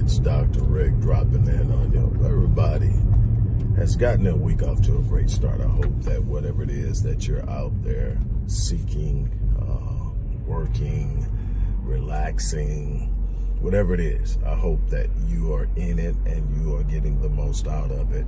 It's Dr. Rick dropping in on you. Everybody has gotten their week off to a great start. I hope that whatever it is that you're out there seeking, working, relaxing, whatever it is, I hope that you are in it and you are getting the most out of it.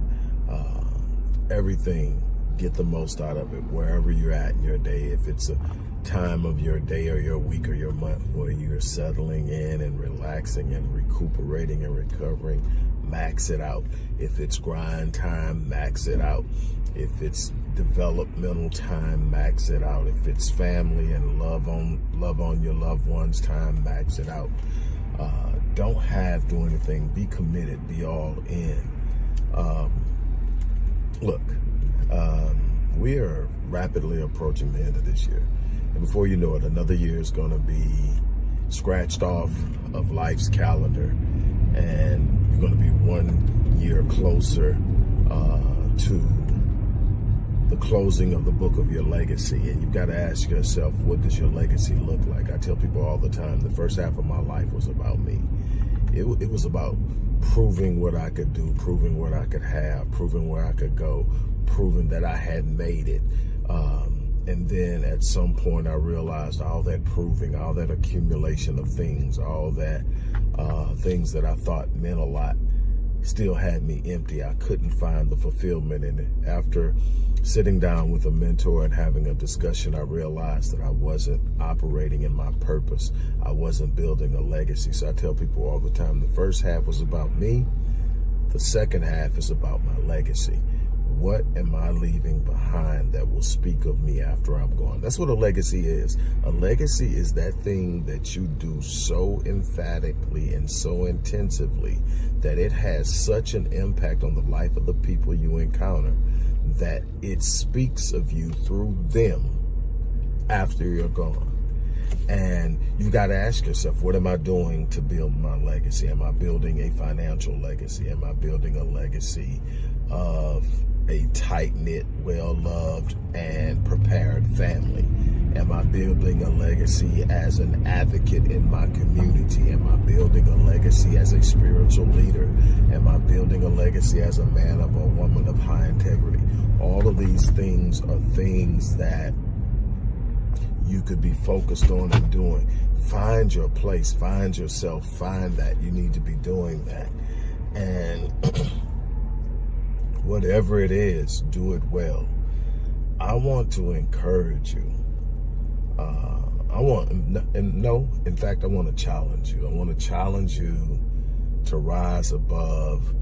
Everything, get the most out of it wherever you're at in your day. If it's a time of your day or your week or your month where you're settling in and relaxing and recuperating and recovering, max it out. If it's grind time, max it out. If it's developmental time, max it out. If it's family and love on your loved ones time, max it out. Don't have to anything. Be committed. Be all in. Look, we are rapidly approaching the end of this year. And before you know it, another year is going to be scratched off of life's calendar. And you're going to be 1 year closer to the closing of the book of your legacy. And you've got to ask yourself, what does your legacy look like? I tell people all the time, the first half of my life was about me. It was about proving what I could do, proving what I could have, proving where I could go, proving that I had made it. And then at some point I realized all that proving, all that accumulation of things, all that things that I thought meant a lot still had me empty. I couldn't find the fulfillment in it. After sitting down with a mentor and having a discussion, I realized that I wasn't operating in my purpose. I wasn't building a legacy. So I tell people all the time, the first half was about me. The second half is about my legacy. What am I leaving behind that will speak of me after I'm gone? That's what a legacy is. A legacy is that thing that you do so emphatically and so intensively that it has such an impact on the life of the people you encounter that it speaks of you through them after you're gone. And you've got to ask yourself, what am I doing to build my legacy? Am I building a financial legacy? Am I building a legacy of a tight-knit, well-loved, and prepared family? Am I building a legacy as an advocate in my community? Am I building a legacy as a spiritual leader? Am I building a legacy as a man or a woman of high integrity? All of these things are things that you could be focused on and doing. Find your place, find yourself, find that you need to be doing that. And whatever it is, do it well. I want to encourage you. I want to challenge you. I want to challenge you to rise above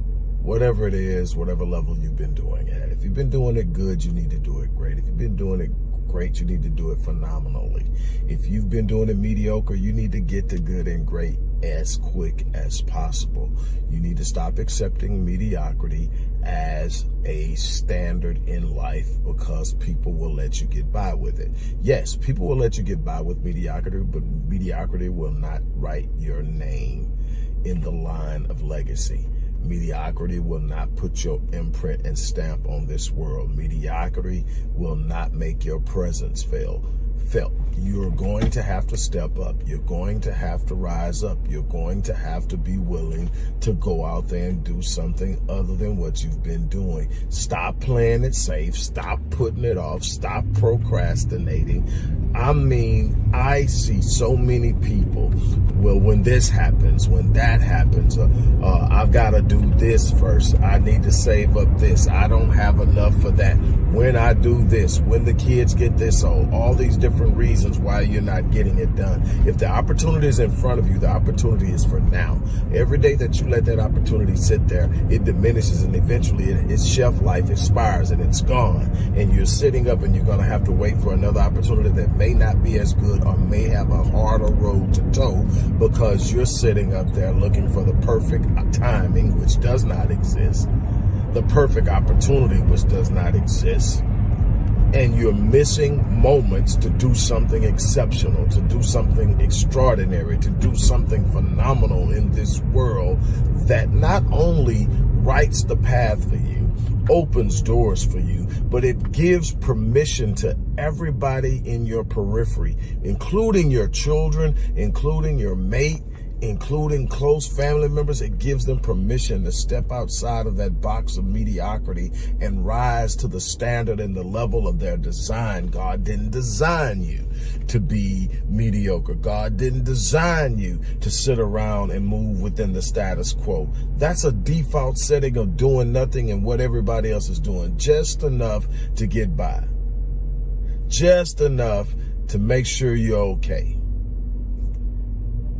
whatever it is, whatever level you've been doing at. If you've been doing it good, you need to do it great. If you've been doing it great, you need to do it phenomenally. If you've been doing it mediocre, you need to get to good and great as quick as possible. You need to stop accepting mediocrity as a standard in life because people will let you get by with it. Yes, people will let you get by with mediocrity, but mediocrity will not write your name in the line of legacy. Mediocrity will not put your imprint and stamp on this world. Mediocrity will not make your presence felt. You're going to have to step up. You're going to have to rise up. You're going to have to be willing to go out there and do something other than what you've been doing. Stop playing it safe. Stop putting it off. Stop procrastinating. I mean, I see so many people, well, when this happens, when that happens, I've got to do this first. I need to save up this. I don't have enough for that. When I do this, when the kids get this old, all these different reasons why you're not getting it done. If the opportunity is in front of you, the opportunity is for now. Every day that you let that opportunity sit there, it diminishes and eventually its shelf life expires and it's gone. And you're sitting up and you're going to have to wait for another opportunity that may not be as good or may have a harder road to toe because you're sitting up there looking for the perfect timing, which does not exist, the perfect opportunity, which does not exist. And you're missing moments to do something exceptional, to do something extraordinary, to do something phenomenal in this world that not only writes the path for you, opens doors for you, but it gives permission to everybody in your periphery, including your children, including your mate, including close family members, it gives them permission to step outside of that box of mediocrity and rise to the standard and the level of their design. God didn't design you to be mediocre. God didn't design you to sit around and move within the status quo. That's a default setting of doing nothing and what everybody else is doing, just enough to get by, just enough to make sure you're okay.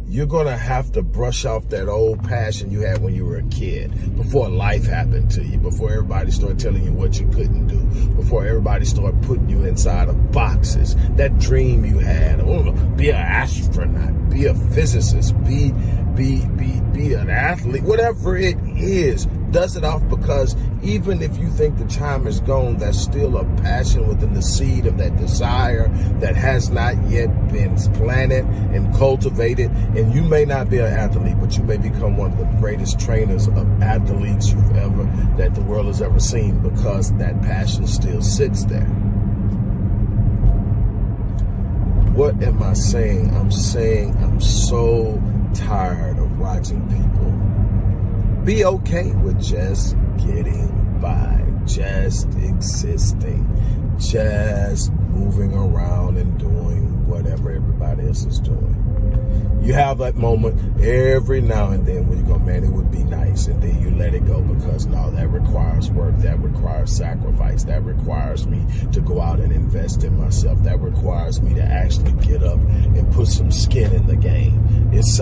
You're going to have to brush off that old passion you had when you were a kid, before life happened to you, before everybody started telling you what you couldn't do, before everybody started putting you inside of boxes. That dream you had, be an astronaut, be a physicist, be an athlete, whatever it is, does it off, because even if you think the time is gone, there's still a passion within the seed of that desire that has not yet been planted and cultivated. And you may not be an athlete, but you may become one of the greatest trainers of athletes that the world has ever seen, because that passion still sits there. What am I saying? I'm saying I'm so tired of watching people be okay with just getting by, just existing, just moving around and doing whatever everybody else is doing. You have that moment every now and then where you go, man, it would be nice. And then you let it go because, no, that requires work. That requires sacrifice. That requires me to go out and invest in myself. That requires me to actually get up and put some skin in the game. It's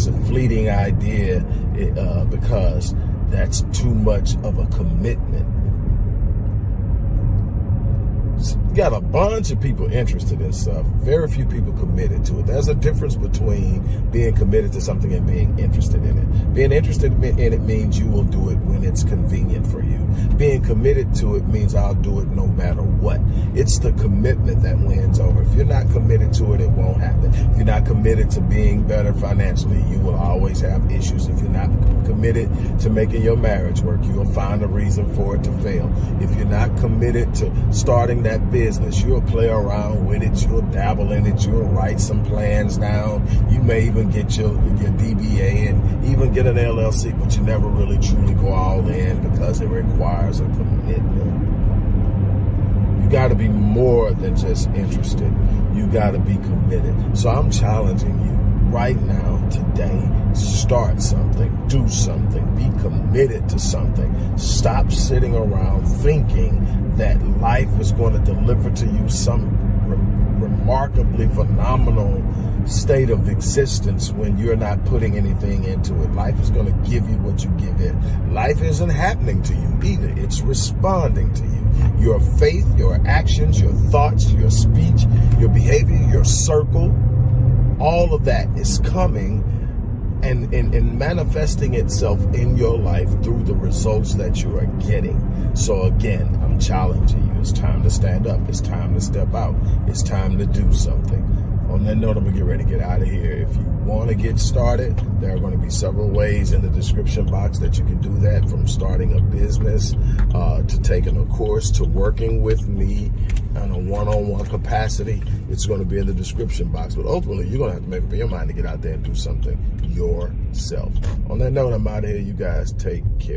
a fleeting idea because that's too much of a commitment. You got a bunch of people interested in stuff, very few people committed to it. There's a difference between being committed to something and being interested in it. Being interested in it means you will do it when it's convenient for you. Being committed to it means I'll do it no matter what. It's the commitment that wins over. If you're not committed to it, it won't happen. If you're not committed to being better financially, you will always have issues. If you're not committed to making your marriage work, you will find a reason for it to fail. If you're not committed to starting that business, you'll play around with it, you'll dabble in it, you'll write some plans down, you may even get your DBA and even get an LLC, but you never really truly go all in because it requires a commitment. You got to be more than just interested. You got to be committed. So I'm challenging you right now, today, start something, do something, be committed to something. Stop sitting around thinking that life is going to deliver to you some remarkably phenomenal state of existence when you're not putting anything into it. Life is going to give you what you give it. Life isn't happening to you either. It's responding to you. Your faith, your actions, your thoughts, your speech, your behavior, your circle, all of that is coming and manifesting itself in your life through the results that you are getting. So again, I'm challenging you. It's time to stand up. It's time to step out. It's time to do something. On that note, I'm going to get ready to get out of here. If you want to get started, there are going to be several ways in the description box that you can do that, from starting a business to taking a course to working with me on a one-on-one capacity. It's going to be in the description box. But ultimately, you're going to have to make up your mind to get out there and do something yourself. On that note, I'm out of here. You guys take care.